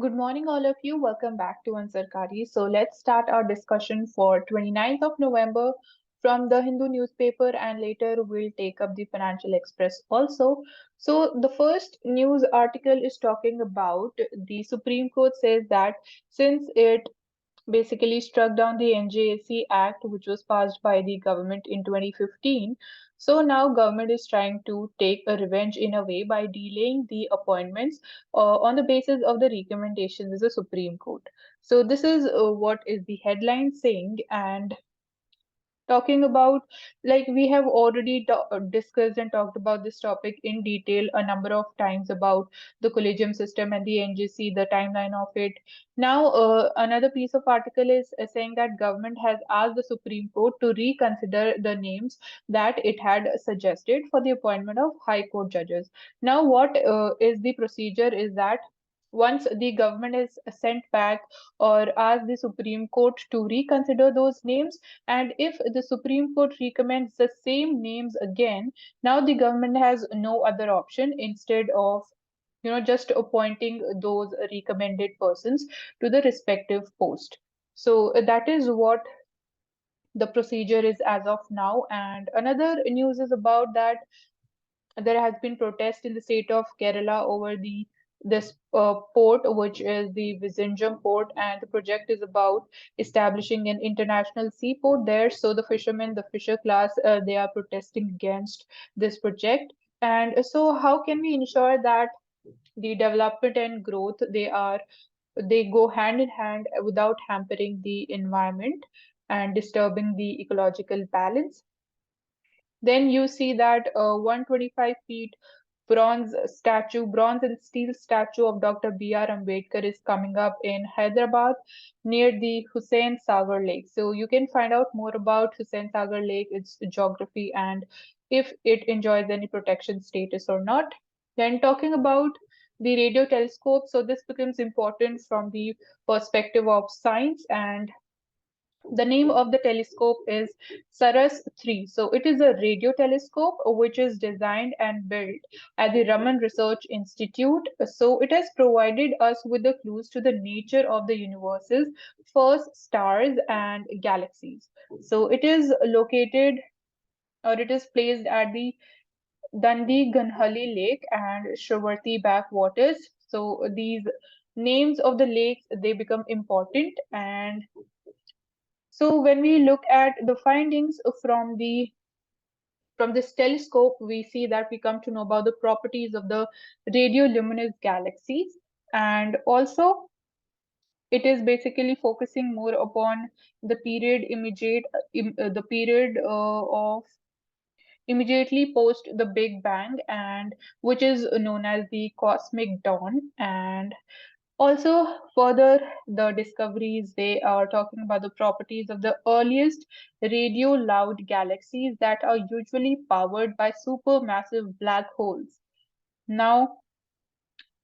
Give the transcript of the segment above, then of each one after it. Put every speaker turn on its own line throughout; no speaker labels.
Good morning, all of you. Welcome back to Ansarkari. So let's start our discussion for 29th of November from the Hindu newspaper, and later we'll take up the Financial Express also. So the first news article is talking about the Supreme Court says that since it basically struck down the NJAC Act, which was passed by the government in 2015. So now government is trying to take a revenge in a way by delaying the appointments on the basis of the recommendations of the Supreme Court. So this is what is the headline saying, and talking about, like, we have already discussed and talked about this topic in detail a number of times about the collegium system and the NGC, the timeline of it. Now another piece of article is saying that government has asked the Supreme Court to reconsider the names that it had suggested for the appointment of high court judges. Now what is the procedure is that once the government is sent back or asked the Supreme Court to reconsider those names, and if the Supreme Court recommends the same names again, now the government has no other option instead of just appointing those recommended persons to the respective post. So that is what the procedure is as of now. And another news is about that there has been protest in the state of Kerala over this port, which is the Vizinjam port, and the project is about establishing an international seaport there. So the fishermen, the fisher class, they are protesting against this project. And so, how can we ensure that the development and growth they go hand in hand without hampering the environment and disturbing the ecological balance? Then you see that 125 feet bronze and steel statue of Dr. B.R. Ambedkar is coming up in Hyderabad near the Hussain Sagar Lake. So you can find out more about Hussain Sagar Lake, its geography, and if it enjoys any protection status or not. Then talking about the radio telescope, so this becomes important from the perspective of science, and the name of the telescope is Saras 3. So it is a radio telescope which is designed and built at the Raman Research Institute. So it has provided us with the clues to the nature of the universe's first stars and galaxies. So it is located, or it is placed at the Dundee Ganhali Lake and Shravarti backwaters. So these names of the lakes, they become important. And so when we look at the findings from this telescope, we see that we come to know about the properties of the radioluminous galaxies, and also it is basically focusing more upon the period the period of immediately post the Big Bang, and which is known as the cosmic dawn. And also, further, the discoveries they are talking about the properties of the earliest radio loud galaxies that are usually powered by supermassive black holes. Now,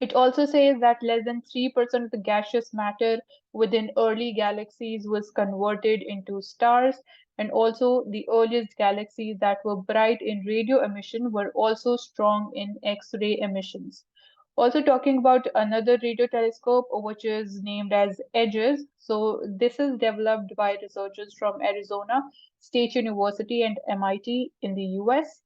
it also says that less than 3% of the gaseous matter within early galaxies was converted into stars, and also the earliest galaxies that were bright in radio emission were also strong in X-ray emissions. Also talking about another radio telescope, which is named as EDGES. So this is developed by researchers from Arizona State University and MIT in the US.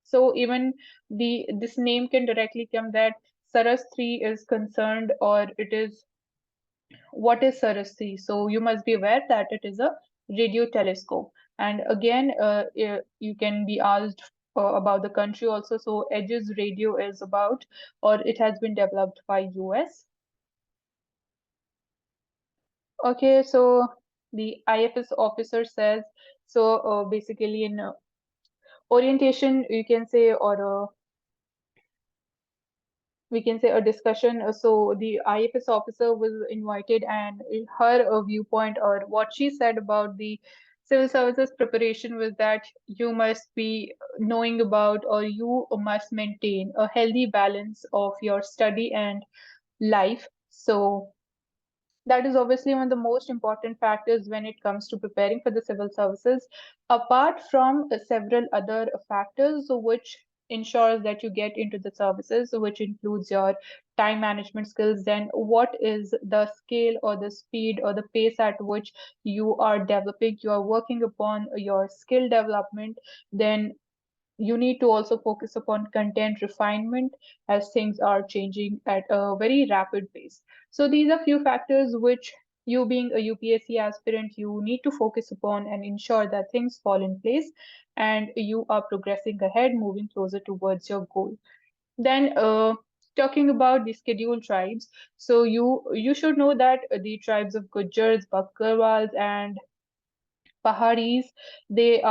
So even this name can directly come that Saras 3 is concerned, or it is, what is Saras 3? So you must be aware that it is a radio telescope. And again, you can be asked about the country also. So Edge's radio is about, or it has been developed by US. Okay, so the IFS officer says, so basically in orientation, you can say, or we can say a discussion. So the IFS officer was invited, and her viewpoint, or what she said about the civil services preparation, was that you must be knowing about, or you must maintain a healthy balance of your study and life. So that is obviously one of the most important factors when it comes to preparing for the civil services, apart from several other factors which ensures that you get into the services, which includes your time management skills. Then what is the scale or the speed or the pace at which you are developing, you are working upon your skill development. Then you need to also focus upon content refinement as things are changing at a very rapid pace. So these are few factors which, you being a UPSC aspirant, you need to focus upon and ensure that things fall in place and you are progressing ahead, moving closer towards your goal. Then talking about the scheduled tribes, so you should know that the tribes of Gujjars, Bakarwals, and Paharis, they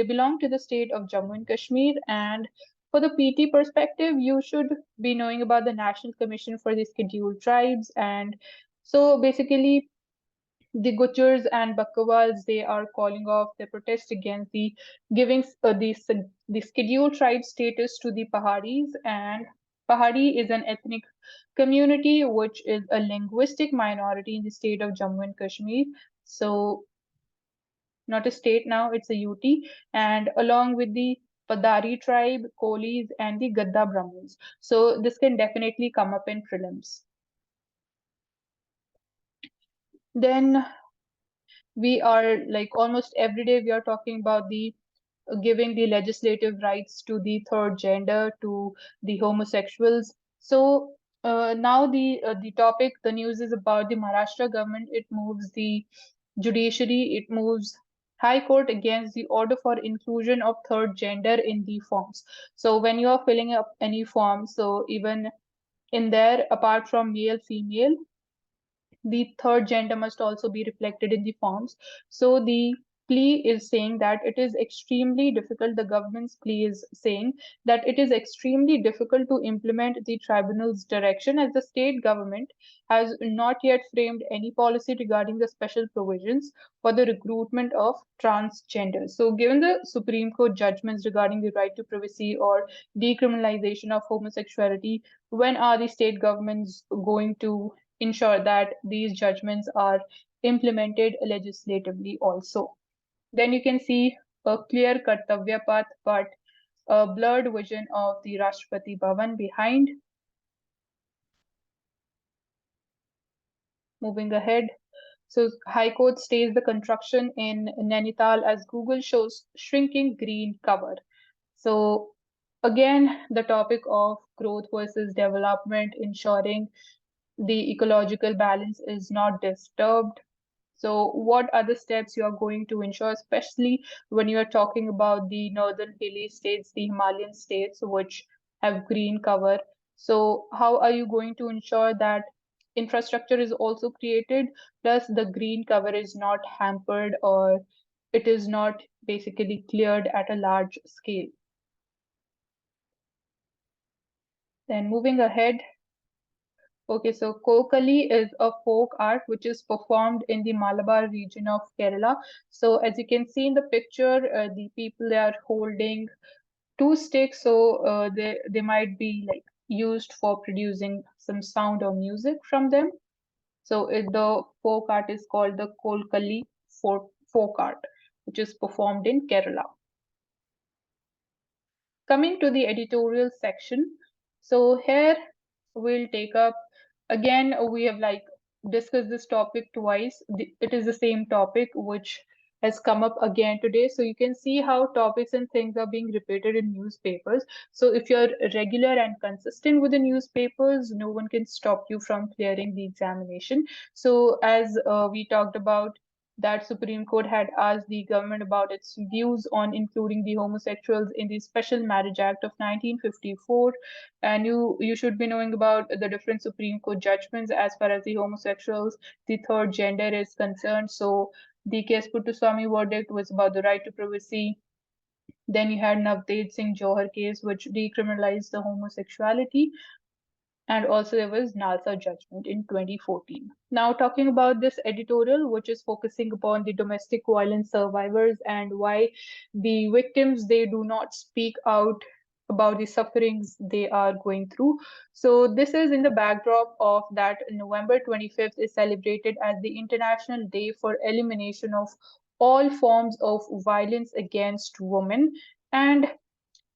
belong to the state of Jammu and Kashmir. And for the PT perspective, you should be knowing about the National Commission for the Scheduled Tribes. And so basically, the Gujars and Bakkawals, they are calling off their protest against the giving the scheduled tribe status to the Paharis. And Pahari is an ethnic community which is a linguistic minority in the state of Jammu and Kashmir. So not a state now, it's a UT, and along with the Padari tribe, Kolis, and the Gadda Brahmins. So this can definitely come up in prelims. Then we are like almost every day we are talking about the giving the legislative rights to the third gender, to the homosexuals. So now the topic, the news is about the Maharashtra government. It moves the judiciary, it moves High Court against the order for inclusion of third gender in the forms. So when you are filling up any form, so even in there, apart from male, female, the third gender must also be reflected in the forms. So the plea is saying that it is extremely difficult, the government's plea is saying that it is extremely difficult to implement the tribunal's direction as the state government has not yet framed any policy regarding the special provisions for the recruitment of transgenders. So given the Supreme Court judgments regarding the right to privacy or decriminalization of homosexuality, when are the state governments going to ensure that these judgments are implemented legislatively also? Then you can see a clear Kartavya path, but a blurred vision of the Rashtrapati Bhavan behind. Moving ahead. So High Court stays the construction in Nainital as Google shows shrinking green cover. So again, the topic of growth versus development, ensuring the ecological balance is not disturbed. So what are the steps you are going to ensure, especially when you are talking about the northern hilly states, the Himalayan states, which have green cover? So how are you going to ensure that infrastructure is also created, plus the green cover is not hampered or it is not basically cleared at a large scale? Then moving ahead, okay, so Kokali is a folk art which is performed in the Malabar region of Kerala. So as you can see in the picture, the people, they are holding two sticks, so they might be like used for producing some sound or music from them. So the folk art is called the Kolkali folk art, which is performed in Kerala. Coming to the editorial section, so here we'll take up again, we have like discussed this topic twice. It is the same topic which has come up again today. So you can see how topics and things are being repeated in newspapers. So if you're regular and consistent with the newspapers, no one can stop you from clearing the examination. So as we talked about, that Supreme Court had asked the government about its views on including the homosexuals in the Special Marriage Act of 1954. And you should be knowing about the different Supreme Court judgments as far as the homosexuals, the third gender is concerned. So the case Puttaswamy verdict was about the right to privacy. Then you had Navdeep Singh Johar case, which decriminalized the homosexuality. And also there was NALSA judgment in 2014. Now talking about this editorial, which is focusing upon the domestic violence survivors and why the victims, they do not speak out about the sufferings they are going through. So this is in the backdrop of that November 25th is celebrated as the International Day for Elimination of all forms of violence against women. And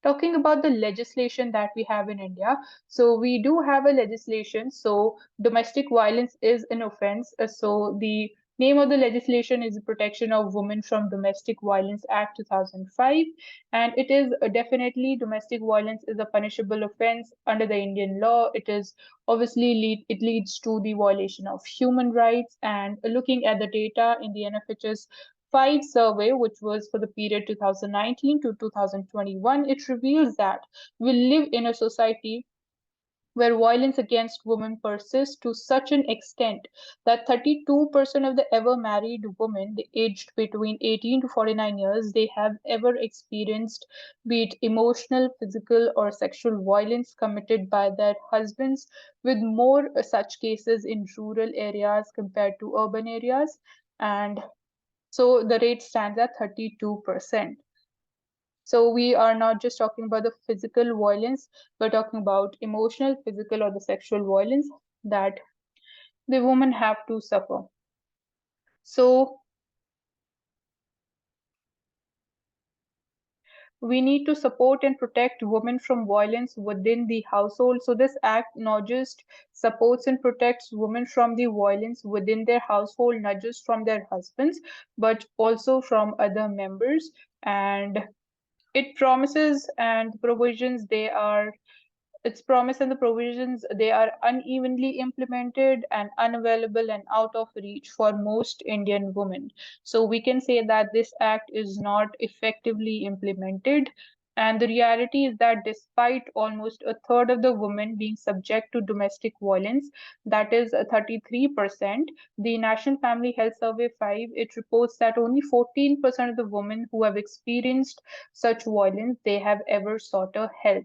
Talking about the legislation that we have in India, so we do have a legislation. So domestic violence is an offense. So the name of the legislation is the Protection of Women from Domestic Violence Act 2005, and it is definitely domestic violence is a punishable offense under the Indian law. It is obviously it leads to the violation of human rights. And looking at the data in the NFHS 5 survey, which was for the period 2019 to 2021, it reveals that we live in a society where violence against women persists to such an extent that 32% of the ever married women aged between 18 to 49 years, they have ever experienced, be it emotional, physical, or sexual violence committed by their husbands, with more such cases in rural areas compared to urban areas. And so the rate stands at 32%. So we are not just talking about the physical violence, we're talking about emotional, physical, or the sexual violence that the women have to suffer. So we need to support and protect women from violence within the household. So this act not just supports and protects women from the violence within their household, not just from their husbands, but also from other members. And it promises and provisions they are its promise and the provisions they are unevenly implemented and unavailable and out of reach for most Indian women. So we can say that this act is not effectively implemented. And the reality is that despite almost a third of the women being subject to domestic violence, that is 33%, the National Family Health Survey 5, it reports that only 14% of the women who have experienced such violence, they have ever sought a help.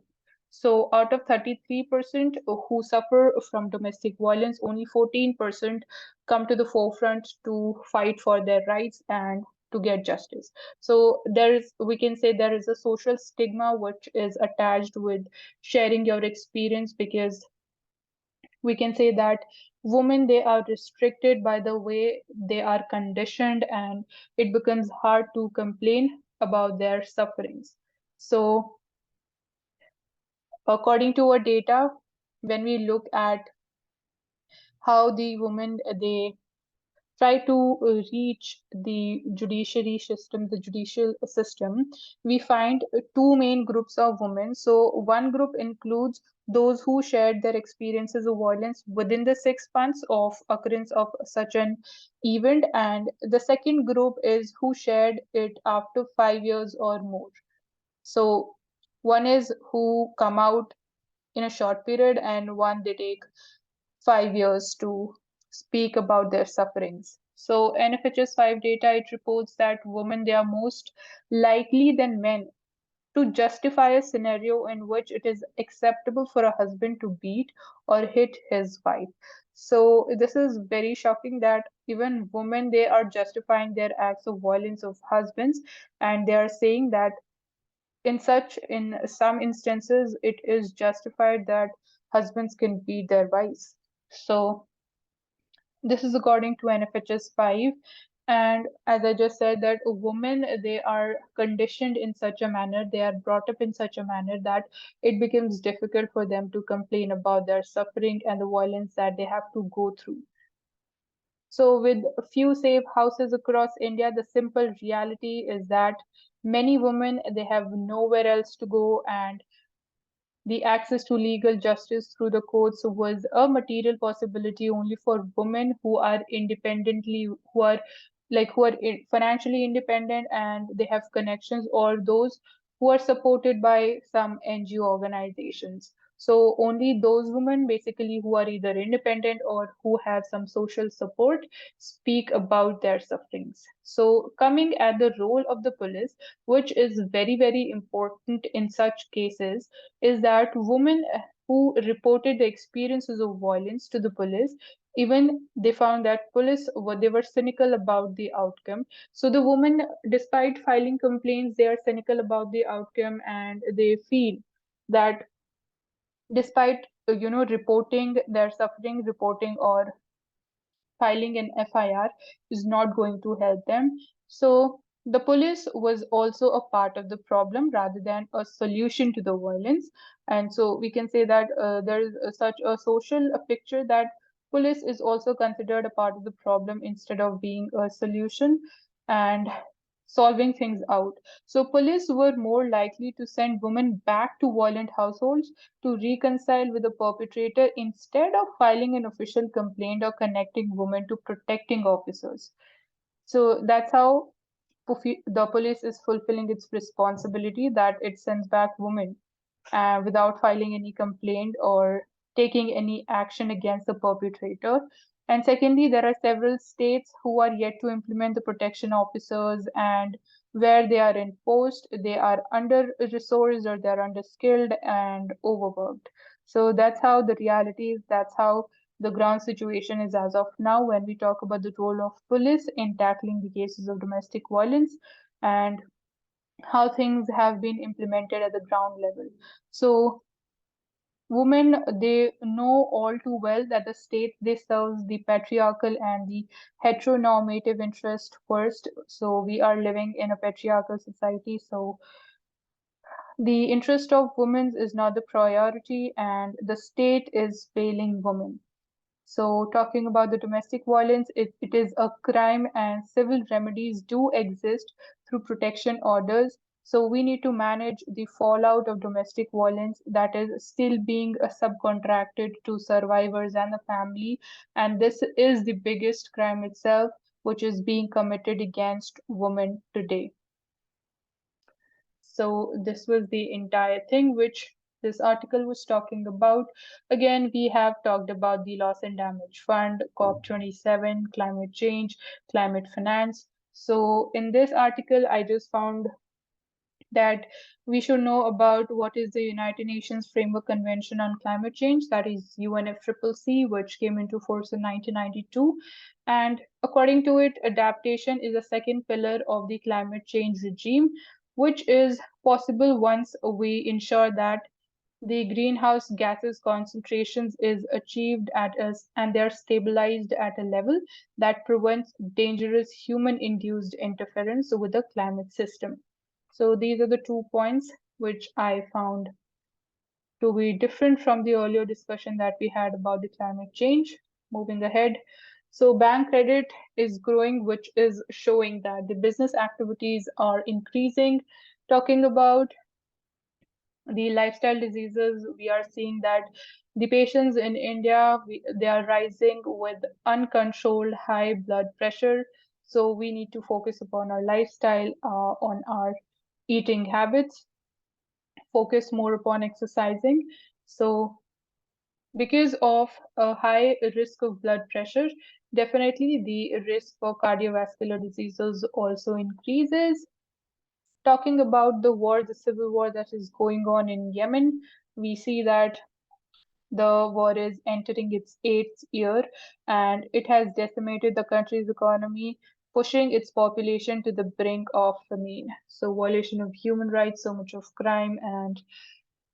So out of 33% who suffer from domestic violence, only 14% come to the forefront to fight for their rights and to get justice. So we can say there is a social stigma which is attached with sharing your experience, because we can say that women, they are restricted by the way they are conditioned, and it becomes hard to complain about their sufferings. So according to our data, when we look at how the women they try to reach the judiciary system, the judicial system, we find two main groups of women. So one group includes those who shared their experiences of violence within the 6 months of occurrence of such an event, and the second group is who shared it after 5 years or more. So one is who come out in a short period, and one they take 5 years to speak about their sufferings. So NFHS 5 data, it reports that women, they are most likely than men to justify a scenario in which it is acceptable for a husband to beat or hit his wife. So this is very shocking that even women, they are justifying their acts of violence of husbands, and they are saying that in some instances it is justified that husbands can beat their wives. So this is according to NFHS 5. And as I just said, that women, they are conditioned in such a manner, they are brought up in such a manner that it becomes difficult for them to complain about their suffering and the violence that they have to go through. So with a few safe houses across India, the simple reality is that many women, they have nowhere else to go, and the access to legal justice through the courts was a material possibility only for women who are independently, who are financially independent and they have connections, or those who are supported by some NGO organizations. So only those women basically who are either independent or who have some social support speak about their sufferings. So coming at the role of the police, which is very, very important in such cases, is that women who reported the experiences of violence to the police, even they found that police they were cynical about the outcome. So the women, despite filing complaints, they are cynical about the outcome, and they feel that despite reporting their suffering, reporting or filing an FIR is not going to help them. So The police was also a part of the problem rather than a solution to the violence. And so we can say that there is such a social picture that police is also considered a part of the problem instead of being a solution and solving things out. So police were more likely to send women back to violent households to reconcile with the perpetrator instead of filing an official complaint or connecting women to protecting officers. So that's how the police is fulfilling its responsibility, that it sends back women without filing any complaint or taking any action against the perpetrator. And secondly, there are several states who are yet to implement the protection officers, and where they are in post, they are under resourced or they're under skilled and overworked. So that's how the reality is, that's how the ground situation is as of now when we talk about the role of police in tackling the cases of domestic violence and how things have been implemented at the ground level. So women, they know all too well that the state they serve the patriarchal and the heteronormative interest first. So we are living in a patriarchal society. So the interest of women is not the priority, and the state is failing women. So, talking about the domestic violence, it is a crime, and civil remedies do exist through protection orders. So, we need to manage the fallout of domestic violence that is still being subcontracted to survivors and the family. And this is the biggest crime itself, which is being committed against women today. So this was the entire thing which this article was talking about. Again, we have talked about the Loss and Damage Fund, COP27, climate change, climate finance. So in this article, I just found that we should know about what is the United Nations Framework Convention on Climate Change, that is UNFCCC, which came into force in 1992. And according to it, adaptation is a second pillar of the climate change regime, which is possible once we ensure that the greenhouse gases concentrations is achieved at us and they're stabilized at a level that prevents dangerous human induced interference with the climate system. So these are the 2 points which I found to be different from the earlier discussion that we had about the climate change. Moving ahead, so bank credit is growing, which is showing that the business activities are increasing. Talking about the lifestyle diseases, we are seeing that the patients in India, they are rising with uncontrolled high blood pressure. So we need to focus upon our lifestyle, on our eating habits, focus more upon exercising. So because of a high risk of blood pressure, definitely the risk for cardiovascular diseases also increases. Talking about the war, the civil war that is going on in Yemen, we see that the war is entering its eighth year and it has decimated the country's economy, pushing its population to the brink of famine. So, violation of human rights, so much of crime and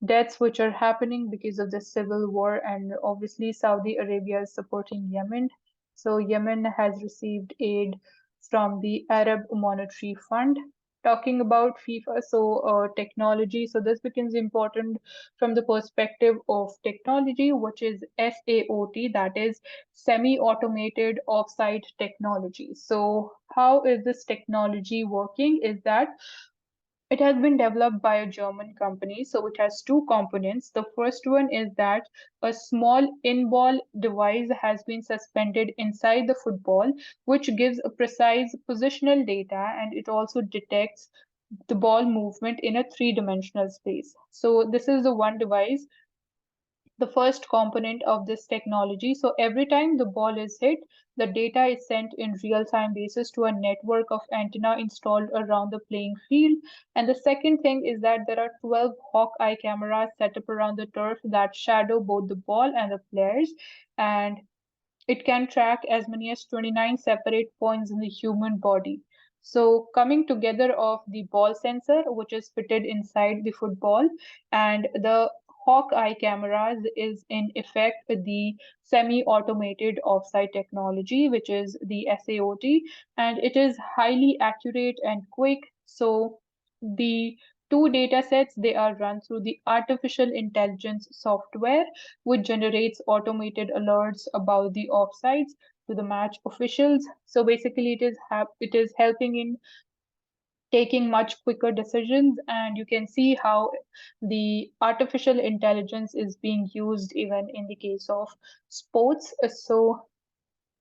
deaths which are happening because of the civil war, and obviously Saudi Arabia is supporting Yemen. So Yemen has received aid from the Arab Monetary Fund. Talking about FIFA, so technology, so this becomes important from the perspective of technology, which is SAOT, that is semi-automated offsite technology. So how is this technology working? Is that it has been developed by a German company, so it has two components. The first one is that a small in-ball device has been suspended inside the football, which gives a precise positional data, and it also detects the ball movement in a three-dimensional space. So this is the one device, the first component of this technology. So every time the ball is hit, the data is sent in real-time basis to a network of antenna installed around the playing field. And the second thing is that there are 12 Hawkeye cameras set up around the turf that shadow both the ball and the players. And it can track as many as 29 separate points in the human body. So, coming together of the ball sensor, which is fitted inside the football, and the Hawkeye cameras is in effect the semi-automated offsite technology, which is the SAOT, and it is highly accurate and quick. So the two data sets, they are run through the artificial intelligence software, which generates automated alerts about the offsites to the match officials. So basically, it is helping in taking much quicker decisions, and you can see how the artificial intelligence is being used even in the case of sports. So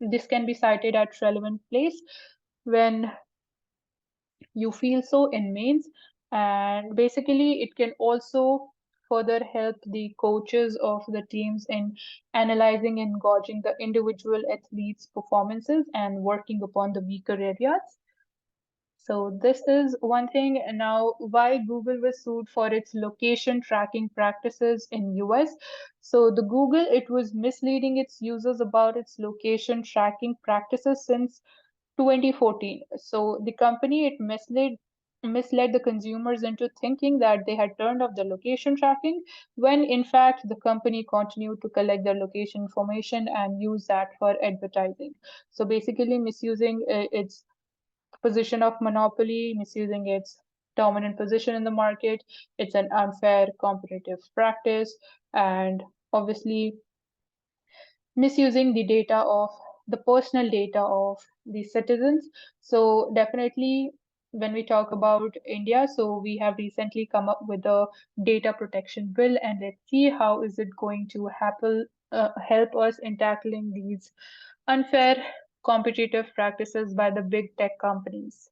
this can be cited at relevant place when you feel so in mains, and basically it can also further help the coaches of the teams in analyzing and gauging the individual athletes performances and working upon the weaker areas. So this is one thing. And now, why Google was sued for its location tracking practices in US. So the Google, it was misleading its users about its location tracking practices since 2014. So the company, it misled the consumers into thinking that they had turned off the location tracking, when in fact the company continued to collect their location information and use that for advertising. So basically misusing its position of monopoly, misusing its dominant position in the market. It's an unfair competitive practice, and obviously misusing the personal data of the citizens. So definitely when we talk about India, so we have recently come up with a data protection bill, and let's see how is it going to help us in tackling these unfair competitive practices by the big tech companies.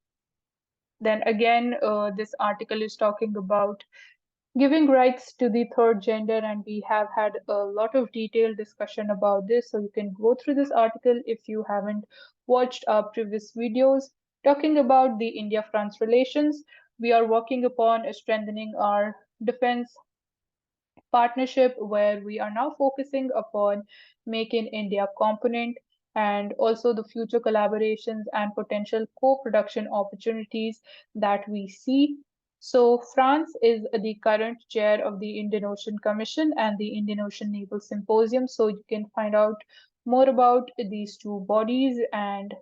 Then again, this article is talking about giving rights to the third gender, and we have had a lot of detailed discussion about this. So you can go through this article if you haven't watched our previous videos talking about the India-France relations. We are working upon strengthening our defense partnership, where we are now focusing upon Make in India component, and also the future collaborations and potential co-production opportunities that we see. So France is the current chair of the Indian Ocean Commission and the Indian Ocean Naval Symposium. So you can find out more about these two bodies, and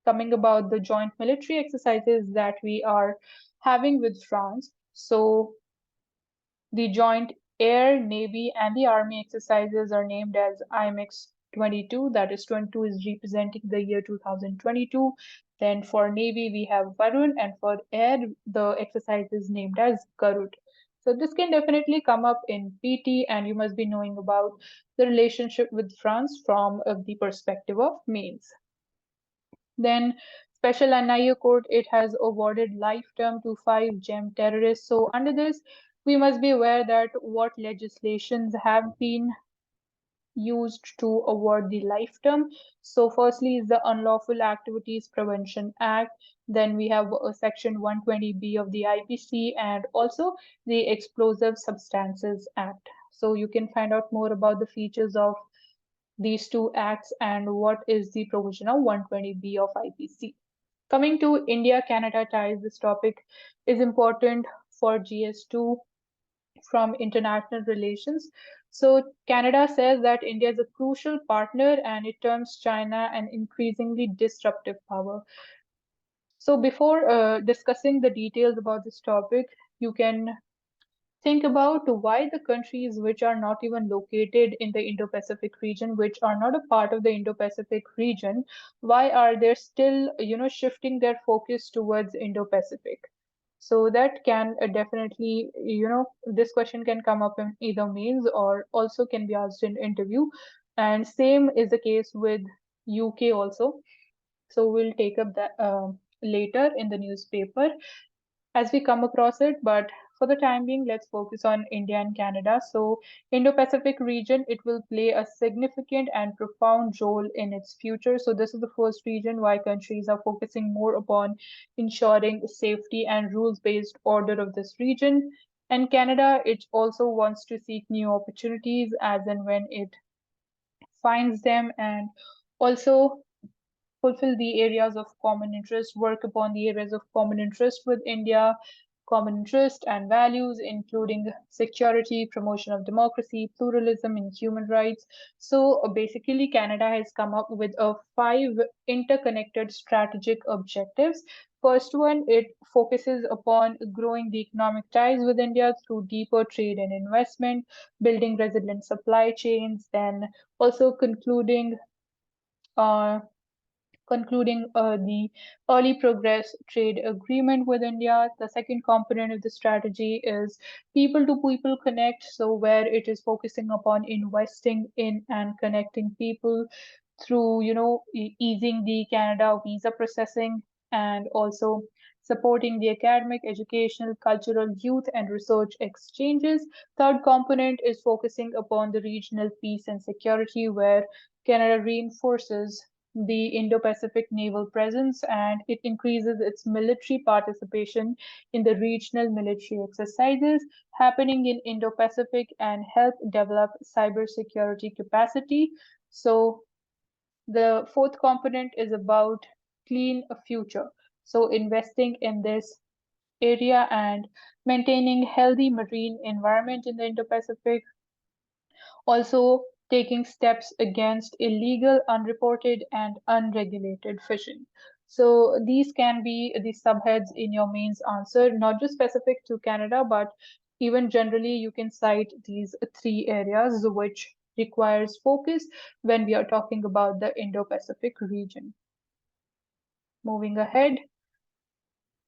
coming about the joint military exercises that we are having with France. So the Joint Air, Navy, and the Army exercises are named as IMX 22. That is, 22 is representing the year 2022. Then for Navy, we have Varun, and for Air, the exercise is named as Garud. So this can definitely come up in PT, and you must be knowing about the relationship with France from the perspective of mains. Then Special NIA Court, it has awarded life term to 5 GEM terrorists. So under this, we must be aware that what legislations have been used to award the life term. So firstly is the Unlawful Activities Prevention Act. Then we have Section 120B of the IPC, and also the Explosive Substances Act. So you can find out more about the features of these two acts and what is the provision of 120B of IPC. Coming to India-Canada ties, this topic is important for GS2 from international relations. So Canada says that India is a crucial partner, and it terms China an increasingly disruptive power. So before discussing the details about this topic, you can think about why the countries which are not even located in the Indo-Pacific region, which are not a part of the Indo-Pacific region, why are they still, shifting their focus towards Indo-Pacific? So that can definitely, this question can come up in either mains or also can be asked in interview. And same is the case with UK also. So we'll take up that later in the newspaper as we come across it. But for the time being, let's focus on India and Canada. So Indo-Pacific region, it will play a significant and profound role in its future. So this is the first region why countries are focusing more upon ensuring safety and rules-based order of this region. And Canada, it also wants to seek new opportunities as and when it finds them, and also fulfill the areas of common interest, work upon the areas of common interest with India, common interests and values, including security, promotion of democracy, pluralism, and human rights. So basically, Canada has come up with a five interconnected strategic objectives. First one, it focuses upon growing the economic ties with India through deeper trade and investment, building resilient supply chains, then also uh, concluding the early progress trade agreement with India. The second component of the strategy is people to people connect, so where it is focusing upon investing in and connecting people through, easing the Canada visa processing and also supporting the academic, educational, cultural, youth, and research exchanges. Third component is focusing upon the regional peace and security, where Canada reinforces the Indo-Pacific naval presence and it increases its military participation in the regional military exercises happening in Indo-Pacific and help develop cybersecurity capacity. So the fourth component is about clean future. So investing in this area and maintaining healthy marine environment in the Indo-Pacific, also taking steps against illegal, unreported, and unregulated fishing. So these can be the subheads in your mains answer, not just specific to Canada, but even generally you can cite these three areas which requires focus when we are talking about the Indo-Pacific region. Moving ahead,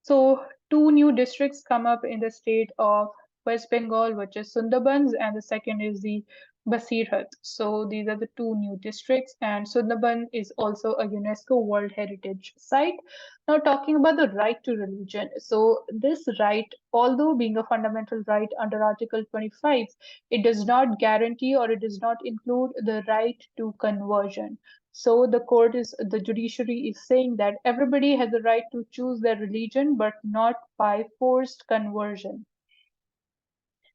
so two new districts come up in the state of West Bengal, which is Sundarbans, and the second is the Basirhat. So these are the two new districts, and Sundarban is also a UNESCO World Heritage Site. Now, talking about the right to religion. So this right, although being a fundamental right under Article 25, it does not guarantee or it does not include the right to conversion. So the judiciary is saying that everybody has a right to choose their religion, but not by forced conversion.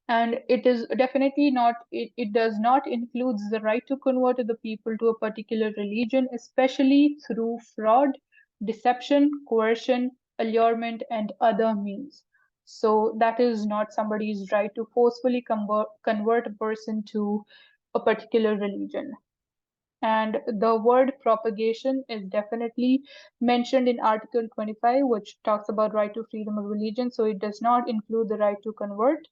And it is definitely not, it does not include the right to convert the people to a particular religion, especially through fraud, deception, coercion, allurement, and other means. So that is not somebody's right to forcefully convert a person to a particular religion. And the word propagation is definitely mentioned in Article 25, which talks about right to freedom of religion. So it does not include the right to convert.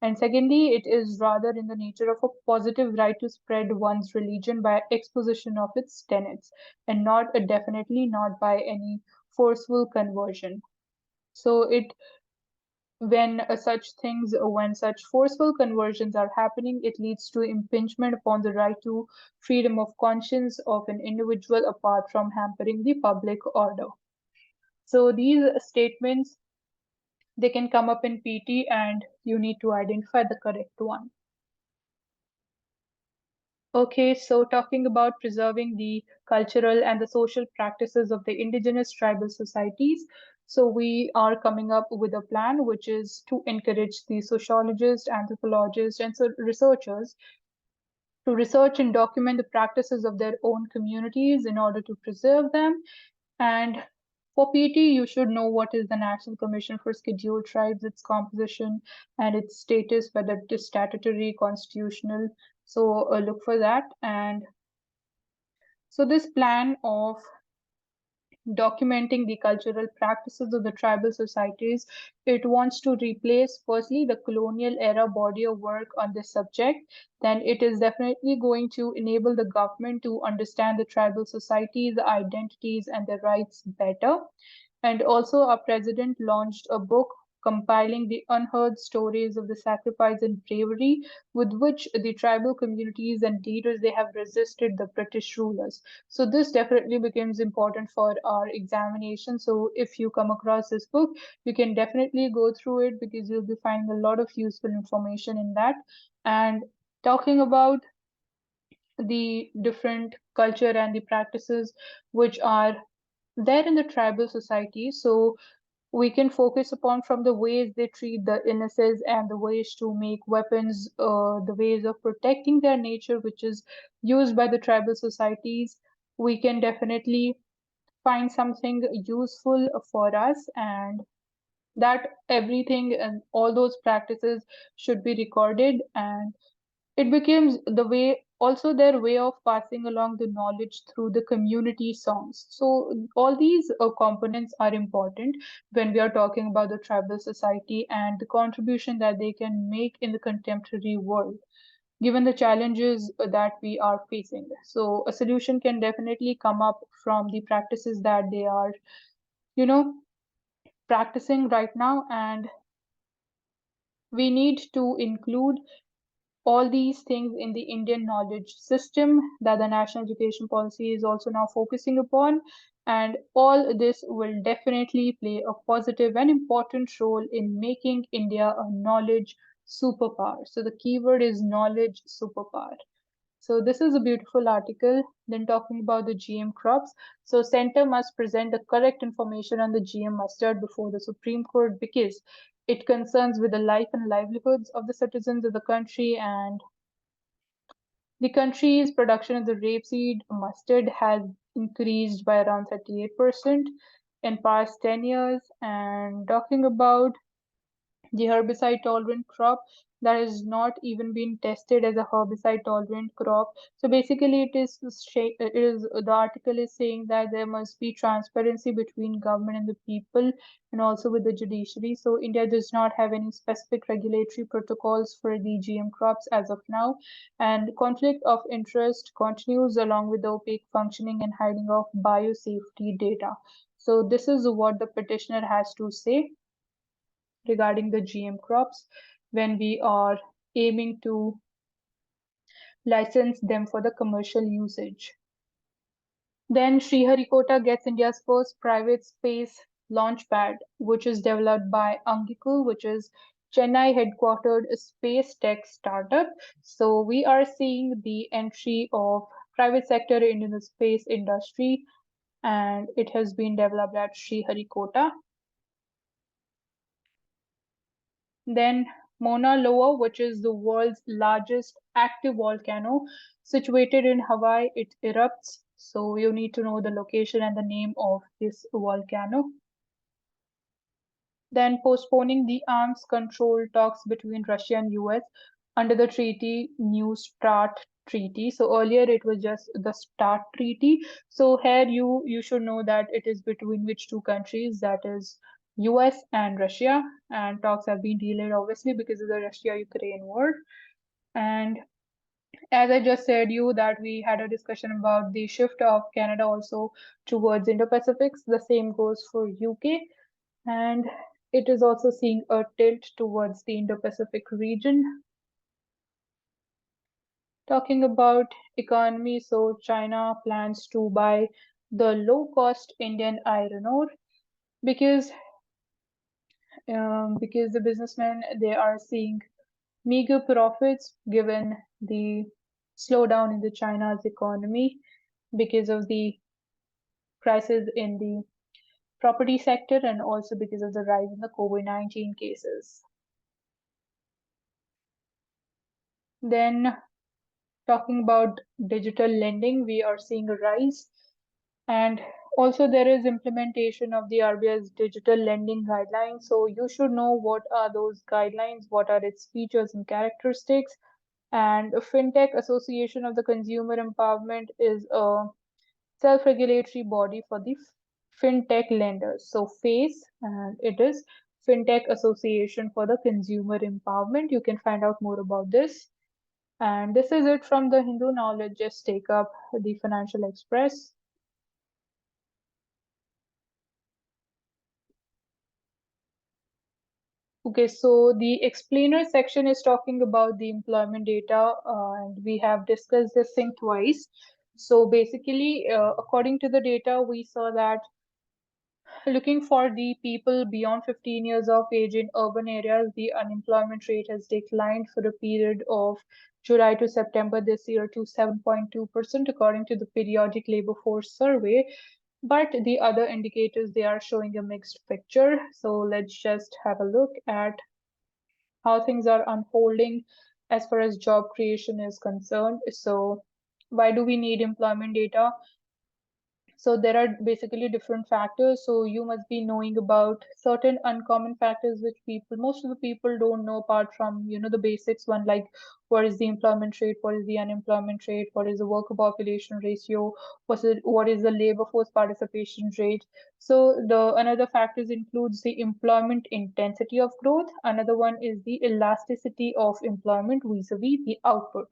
And secondly, it is rather in the nature of a positive right to spread one's religion by exposition of its tenets, and not definitely not by any forceful conversion. So it when when such forceful conversions are happening, it leads to impingement upon the right to freedom of conscience of an individual apart from hampering the public order. So these statements, they can come up in PT and you need to identify the correct one. Okay, so talking about preserving the cultural and the social practices of the indigenous tribal societies. So we are coming up with a plan which is to encourage the sociologists, anthropologists, and so researchers to research and document the practices of their own communities in order to preserve them. And for PT, you should know what is the National Commission for Scheduled Tribes, its composition, and its status, whether it is statutory, constitutional. So look for that. And so this plan of documenting the cultural practices of the tribal societies, it wants to replace firstly the colonial era body of work on this subject. Then it is definitely going to enable the government to understand the tribal societies, the identities, and their rights better. And also, our president launched a book compiling the unheard stories of the sacrifice and bravery with which the tribal communities and leaders they have resisted the British rulers. So this definitely becomes important for our examination. So if you come across this book, you can definitely go through it because you'll be finding a lot of useful information in that. And talking about the different culture and the practices which are there in the tribal society. So we can focus upon from the ways they treat the illnesses and the ways to make weapons, the ways of protecting their nature, which is used by the tribal societies. We can definitely find something useful for us. And that everything and all those practices should be recorded, and it becomes the way, also their way of passing along the knowledge through the community songs. So all these components are important when we are talking about the tribal society and the contribution that they can make in the contemporary world, given the challenges that we are facing. So a solution can definitely come up from the practices that they are, you know, practicing right now, and we need to include all these things in the Indian knowledge system that the national education policy is also now focusing upon. And all this will definitely play a positive and important role in making India a knowledge superpower. So the keyword is knowledge superpower. So this is a beautiful article. Then talking about the GM crops. So center must present the correct information on the GM mustard before the Supreme Court because it concerns with the life and livelihoods of the citizens of the country, and the country's production of the rapeseed mustard has increased by around 38% in past 10 years. And talking about the herbicide tolerant crop that has not even been tested as a herbicide tolerant crop. So basically, the article is saying that there must be transparency between government and the people, and also with the judiciary. So India does not have any specific regulatory protocols for the GM crops as of now, and conflict of interest continues along with the opaque functioning and hiding of biosafety data. So this is what the petitioner has to say regarding the GM crops when we are aiming to license them for the commercial usage. Then Sriharikota gets India's first private space launch pad, which is developed by Angikul, which is Chennai headquartered space tech startup. So we are seeing the entry of private sector into the space industry, and it has been developed at Sriharikota. Then Mauna Loa, which is the world's largest active volcano situated in Hawaii, it erupts. So you need to know the location and the name of this volcano. Then postponing the arms control talks between Russia and US under the treaty New START treaty. So earlier it was just the START treaty. So here you should know that it is between which two countries, that is US and Russia, and talks have been delayed obviously because of the Russia-Ukraine war. And as I just said you that we had a discussion about the shift of Canada also towards Indo-Pacifics. The same goes for UK, and it is also seeing a tilt towards the Indo-Pacific region. Talking about economy, so China plans to buy the low-cost Indian iron ore because because the businessmen they are seeing meager profits given the slowdown in the China's economy because of the crisis in the property sector and also because of the rise in the COVID-19 cases. Then talking about digital lending, we are seeing a rise, and also there is implementation of the RBI's digital lending guidelines. So you should know what are those guidelines, what are its features and characteristics. And FinTech Association of the Consumer Empowerment is a self-regulatory body for the fintech lenders. So FACE, and it is FinTech Association for the Consumer Empowerment. You can find out more about this. And this is it from the Hindu. Now let's just take up the Financial Express. Okay, so the explainer section is talking about the employment data, and we have discussed this thing twice. So basically, according to the data, we saw that looking for the people beyond 15 years of age in urban areas, the unemployment rate has declined for a period of July to September this year to 7.2%, according to the periodic labor force survey. But the other indicators, they are showing a mixed picture. So let's just have a look at how things are unfolding as far as job creation is concerned. So why do we need employment data? So there are basically different factors. So you must be knowing about certain uncommon factors which most of the people don't know, apart from, the basics one, like what is the employment rate, what is the unemployment rate, what is the worker population ratio, what is the labor force participation rate. So the another factors includes the employment intensity of growth. Another one is the elasticity of employment vis-a-vis the output.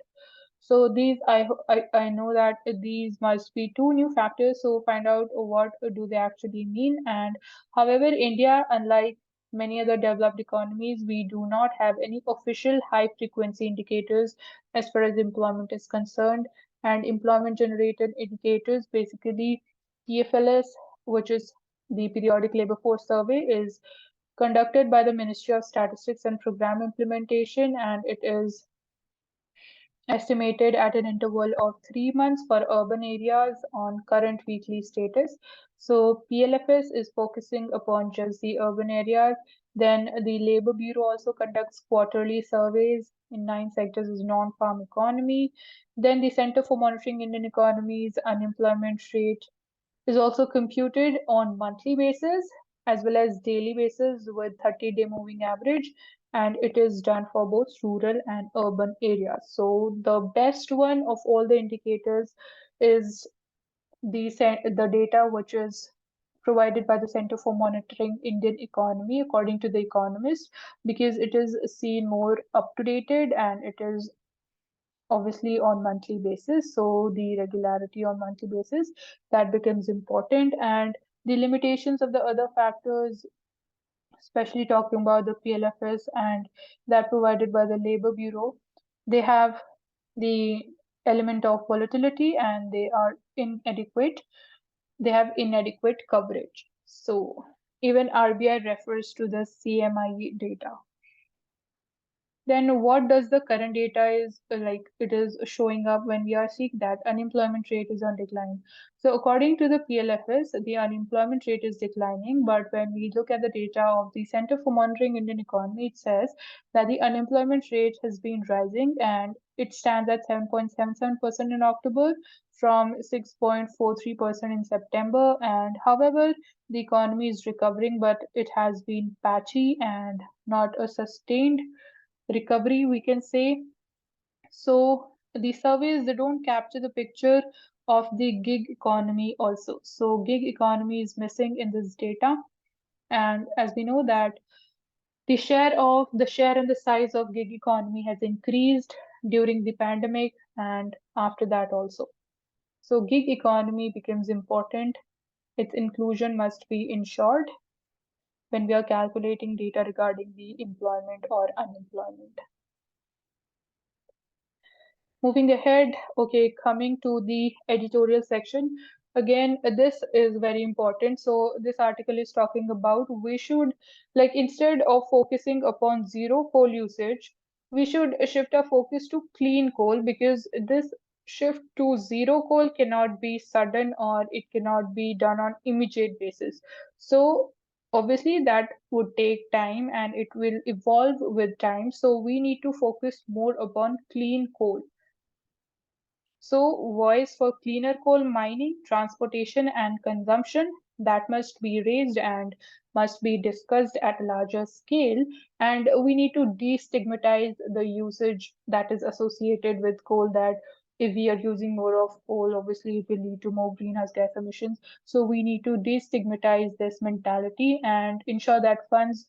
So I know that these must be two new factors. So find out what do they actually mean. And however, India, unlike many other developed economies, we do not have any official high frequency indicators as far as employment is concerned. And employment generated indicators, basically PFLS, which is the Periodic Labor Force Survey, is conducted by the Ministry of Statistics and Program Implementation, and it is estimated at an interval of 3 months for urban areas on current weekly status. So PLFS is focusing upon just the urban areas. Then the Labor Bureau also conducts quarterly surveys in 9 sectors as non-farm economy. Then the Center for Monitoring Indian Economy's unemployment rate is also computed on monthly basis as well as daily basis with 30-day moving average, and it is done for both rural and urban areas. So the best one of all the indicators is the data which is provided by the Center for Monitoring Indian Economy, according to the Economist, because it is seen more up to dated and it is obviously on monthly basis. So the regularity on monthly basis, that becomes important. And the limitations of the other factors, especially talking about the PLFS and that provided by the Labor Bureau, they have the element of volatility and they have inadequate coverage. So even RBI refers to the CMI data. Then what does the current data is like? It is showing up when we are seeing that unemployment rate is on decline. So according to the PLFS, the unemployment rate is declining, but when we look at the data of the Center for Monitoring Indian Economy, it says that the unemployment rate has been rising and it stands at 7.77% in October from 6.43% in September. And however, the economy is recovering, but it has been patchy and not a sustained recovery, we can say. So the surveys, they don't capture the picture of the gig economy also. So gig economy is missing in this data. And as we know that the share and the size of gig economy has increased during the pandemic and after that also. So gig economy becomes important. Its inclusion must be ensured when we are calculating data regarding the employment or unemployment. Moving ahead, okay, coming to the editorial section. Again, this is very important. So this article is talking about we should, like, instead of focusing upon zero coal usage, we should shift our focus to clean coal, because this shift to zero coal cannot be sudden or it cannot be done on immediate basis. So obviously that would take time and it will evolve with time. So we need to focus more upon clean coal. So, voice for cleaner coal mining, transportation, and consumption, that must be raised and must be discussed at a larger scale. And we need to destigmatize the usage that is associated with coal. That if we are using more of coal, obviously it will lead to more greenhouse gas emissions. So we need to destigmatize this mentality and ensure that funds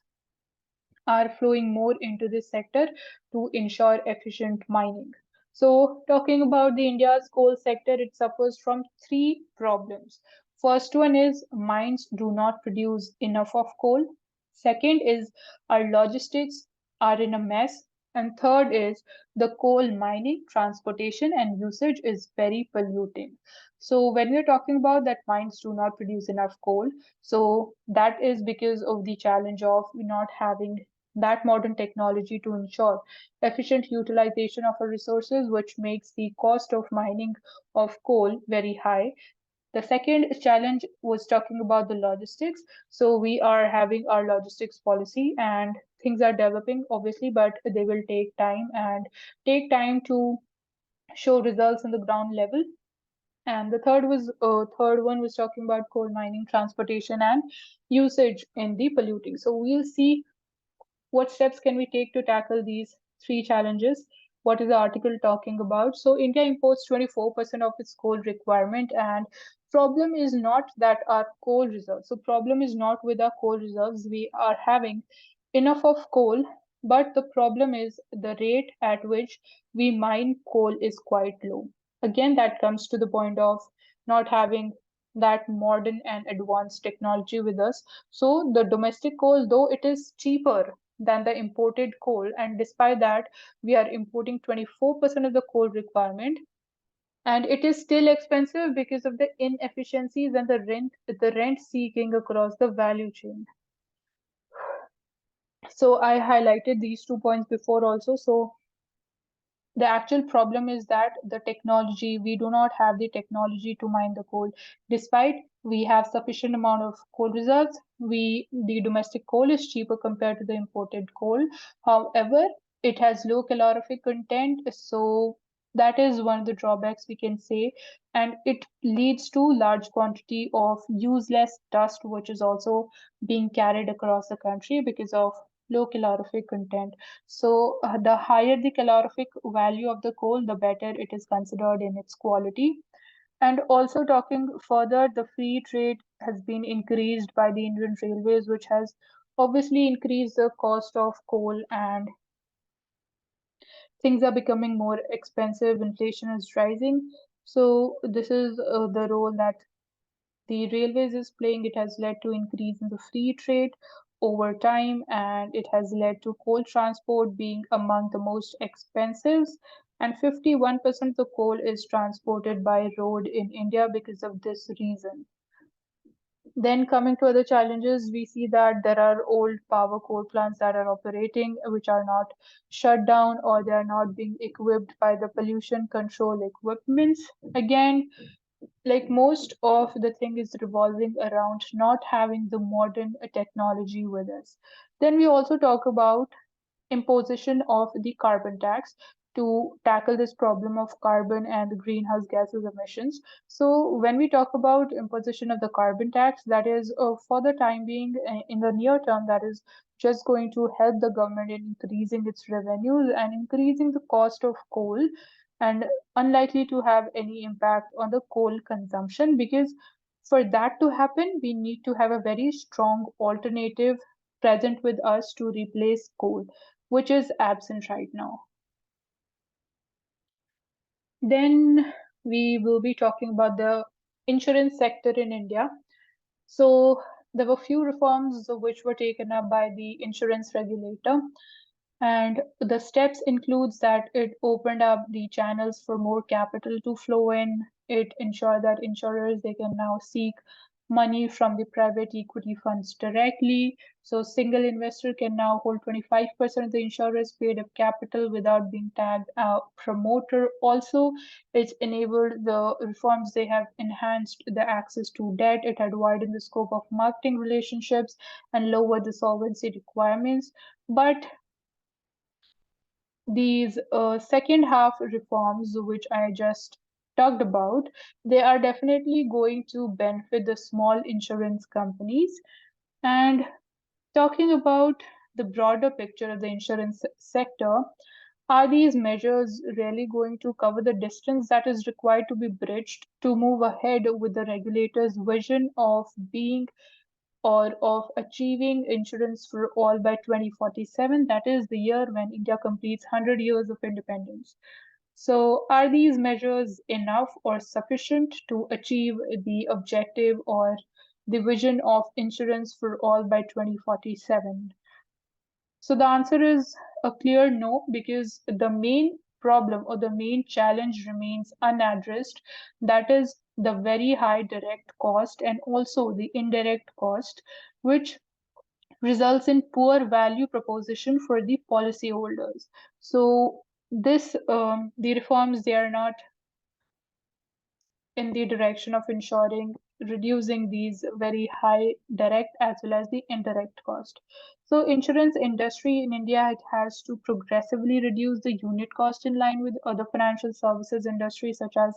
are flowing more into this sector to ensure efficient mining. So, talking about the India's coal sector, it suffers from three problems. First one is mines do not produce enough of coal. Second is our logistics are in a mess. And third is the coal mining, transportation, and usage is very polluting. So when we're talking about that mines do not produce enough coal, so that is because of the challenge of not having that modern technology to ensure efficient utilization of our resources, which makes the cost of mining of coal very high. The second challenge was talking about the logistics. So we are having our logistics policy and things are developing, obviously, but they will take time to show results on the ground level. And the third one was talking about coal mining, transportation, and usage in the polluting. So we'll see what steps can we take to tackle these three challenges. What is the article talking about? So India imports 24% of its coal requirement, and problem is not that our coal reserves. So problem is not with our coal reserves. We are having enough of coal, but the problem is the rate at which we mine coal is quite low. Again, that comes to the point of not having that modern and advanced technology with us. So the domestic coal, though it is cheaper than the imported coal, and despite that, we are importing 24% of the coal requirement, and it is still expensive because of the inefficiencies and the rent seeking across the value chain. So I highlighted these 2 points before also. So the actual problem is that the technology, we do not have the technology to mine the coal. Despite we have sufficient amount of coal reserves, the domestic coal is cheaper compared to the imported coal. However, it has low calorific content, so that is one of the drawbacks we can say, and it leads to large quantity of useless dust, which is also being carried across the country because of low calorific content. So the higher the calorific value of the coal, the better it is considered in its quality. And also talking further, the free trade has been increased by the Indian Railways, which has obviously increased the cost of coal, and things are becoming more expensive. Inflation is rising. So this is the role that the railways is playing. It has led to increase in the free trade over time, and it has led to coal transport being among the most expensive. And 51% of the coal is transported by road in India because of this reason. Then coming to other challenges, we see that there are old power coal plants that are operating, which are not shut down, or they are not being equipped by the pollution control equipments. Again, like most of the thing is revolving around not having the modern technology with us. Then we also talk about imposition of the carbon tax to tackle this problem of carbon and greenhouse gases emissions. So when we talk about imposition of the carbon tax, that is for the time being, in the near term, that is just going to help the government in increasing its revenues and increasing the cost of coal, and unlikely to have any impact on the coal consumption, because for that to happen we need to have a very strong alternative present with us to replace coal, which is absent right now. Then we will be talking about the insurance sector in India. So there were few reforms which were taken up by the insurance regulator, and the steps includes that it opened up the channels for more capital to flow in. It ensured that insurers, they can now seek money from the private equity funds directly. So single investor can now hold 25% of the insurer's paid up capital without being tagged a promoter. Also, it's enabled the reforms, they have enhanced the access to debt. It had widened the scope of marketing relationships and lowered the solvency requirements. But these second half reforms, which I just talked about, they are definitely going to benefit the small insurance companies. And talking about the broader picture of the insurance sector, are these measures really going to cover the distance that is required to be bridged to move ahead with the regulator's vision of being or of achieving insurance for all by 2047? That is the year when India completes 100 years of independence. So, are these measures enough or sufficient to achieve the objective or the vision of insurance for all by 2047? So, the answer is a clear no, because the main problem or the main challenge remains unaddressed. That is the very high direct cost and also the indirect cost, which results in poor value proposition for the policyholders. So the reforms, they are not in the direction of ensuring reducing these very high direct as well as the indirect cost. So insurance industry in India, it has to progressively reduce the unit cost in line with other financial services industries such as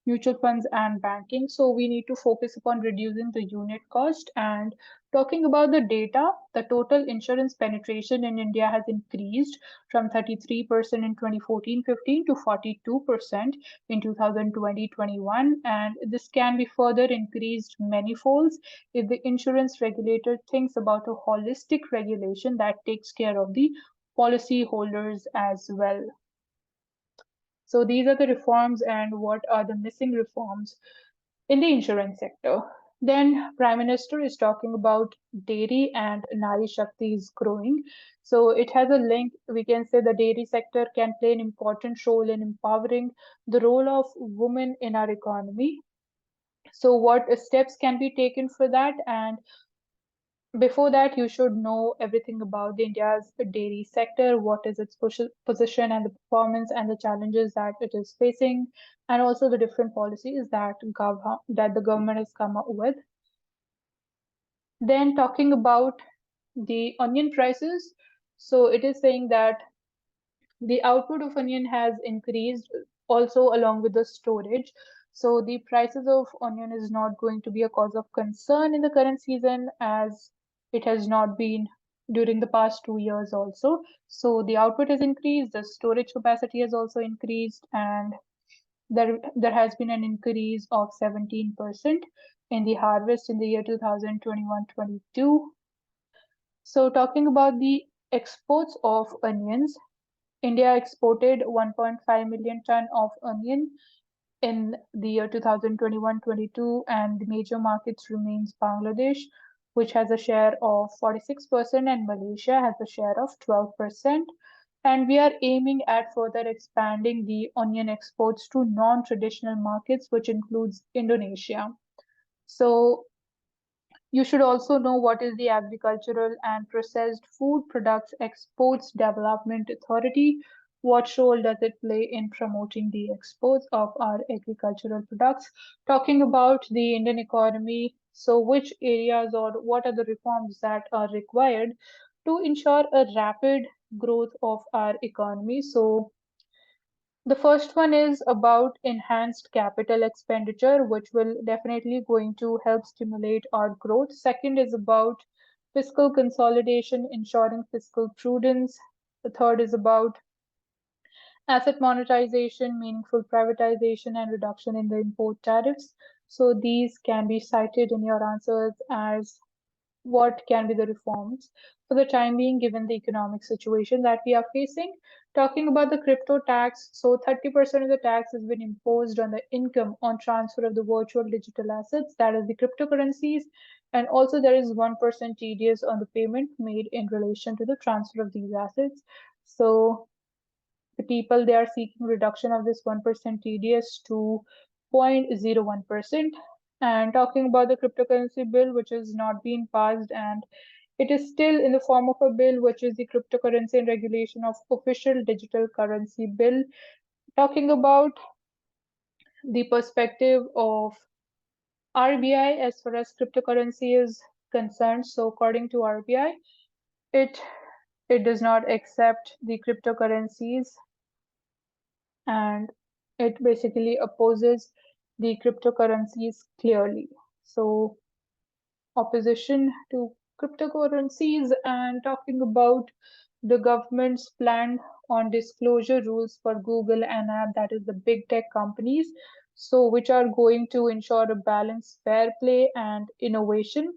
mutual funds and banking. So we need to focus upon reducing the unit cost. And talking about the data, the total insurance penetration in India has increased from 33% in 2014-15 to 42% in 2020-21. And this can be further increased many folds if the insurance regulator thinks about a holistic regulation that takes care of the policyholders as well. So these are the reforms and what are the missing reforms in the insurance sector. Then Prime Minister is talking about dairy and Nari Shakti is growing. So it has a link. We can say the dairy sector can play an important role in empowering the role of women in our economy. So what steps can be taken for that? And before that, you should know everything about the India's dairy sector, what is its position and the performance and the challenges that it is facing, and also the different policies that the government has come up with. Then talking about the onion prices, so it is saying that the output of onion has increased also along with the storage. So the prices of onion is not going to be a cause of concern in the current season as it has not been during the past 2 years also. So the output has increased, the storage capacity has also increased, and there has been an increase of 17% in the harvest in the year 2021-22. So talking about the exports of onions, India exported 1.5 million ton of onion in the year 2021-22, and the major markets remains Bangladesh, which has a share of 46%, and Malaysia has a share of 12%. And we are aiming at further expanding the onion exports to non-traditional markets, which includes Indonesia. So you should also know what is the Agricultural and Processed Food Products Exports Development Authority. What role does it play in promoting the exports of our agricultural products? Talking about the Indian economy, so which areas or what are the reforms that are required to ensure a rapid growth of our economy? So the first one is about enhanced capital expenditure, which will definitely going to help stimulate our growth. Second is about fiscal consolidation, ensuring fiscal prudence. The third is about asset monetization, meaningful privatization, and reduction in the import tariffs. So these can be cited in your answers as what can be the reforms for the time being given the economic situation that we are facing. Talking about the crypto tax, so 30% of the tax has been imposed on the income on transfer of the virtual digital assets, that is the cryptocurrencies, and also there is 1% TDS on the payment made in relation to the transfer of these assets. So the people they are seeking reduction of this 1% TDS to 0.01%. And talking about the cryptocurrency bill, which is not being passed, and it is still in the form of a bill, which is the Cryptocurrency and Regulation of Official Digital Currency Bill. Talking about the perspective of RBI as far as cryptocurrency is concerned. So according to RBI, it it does not accept the cryptocurrencies, and it basically opposes the cryptocurrencies clearly. So opposition to cryptocurrencies. And talking about the government's plan on disclosure rules for Google and App, that is the big tech companies, so which are going to ensure a balanced fair play and innovation.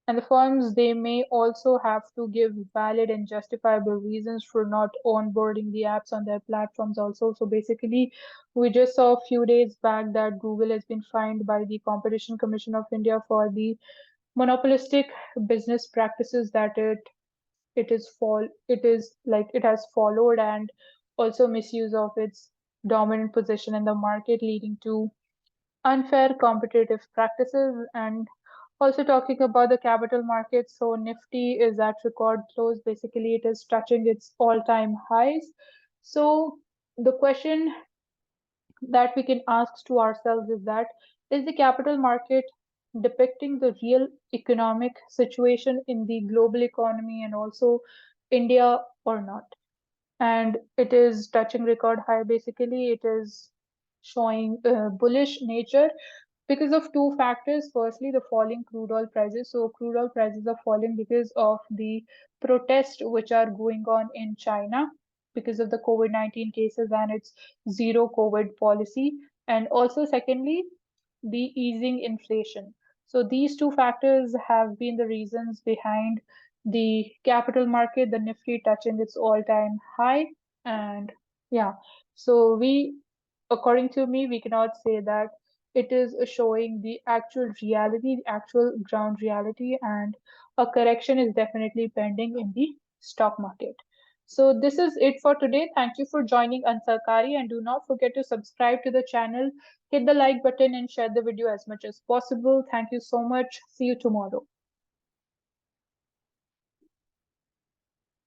And the firms, they may also have to give valid and justifiable reasons for not onboarding the apps on their platforms also. So basically, we just saw a few days back that Google has been fined by the Competition Commission of India for the monopolistic business practices that it has followed, and also misuse of its dominant position in the market, leading to unfair competitive practices. And also talking about the capital markets, so Nifty is at record close. Basically, it is touching its all-time highs. So the question that we can ask to ourselves is that is the capital market depicting the real economic situation in the global economy and also India or not? And it is touching record high. Basically, it is showing bullish nature because of two factors. Firstly, the falling crude oil prices. So, crude oil prices are falling because of the protests which are going on in China because of the COVID-19 cases and its zero COVID policy. And also, secondly, the easing inflation. So, these two factors have been the reasons behind the capital market, the Nifty touching its all time high. And yeah, so according to me, we cannot say that it is showing the actual reality, the actual ground reality, and a correction is definitely pending in the stock market. So this is it for today. Thank you for joining Ansarkari, and do not forget to subscribe to the channel, hit the like button and share the video as much as possible. Thank you so much. See you tomorrow.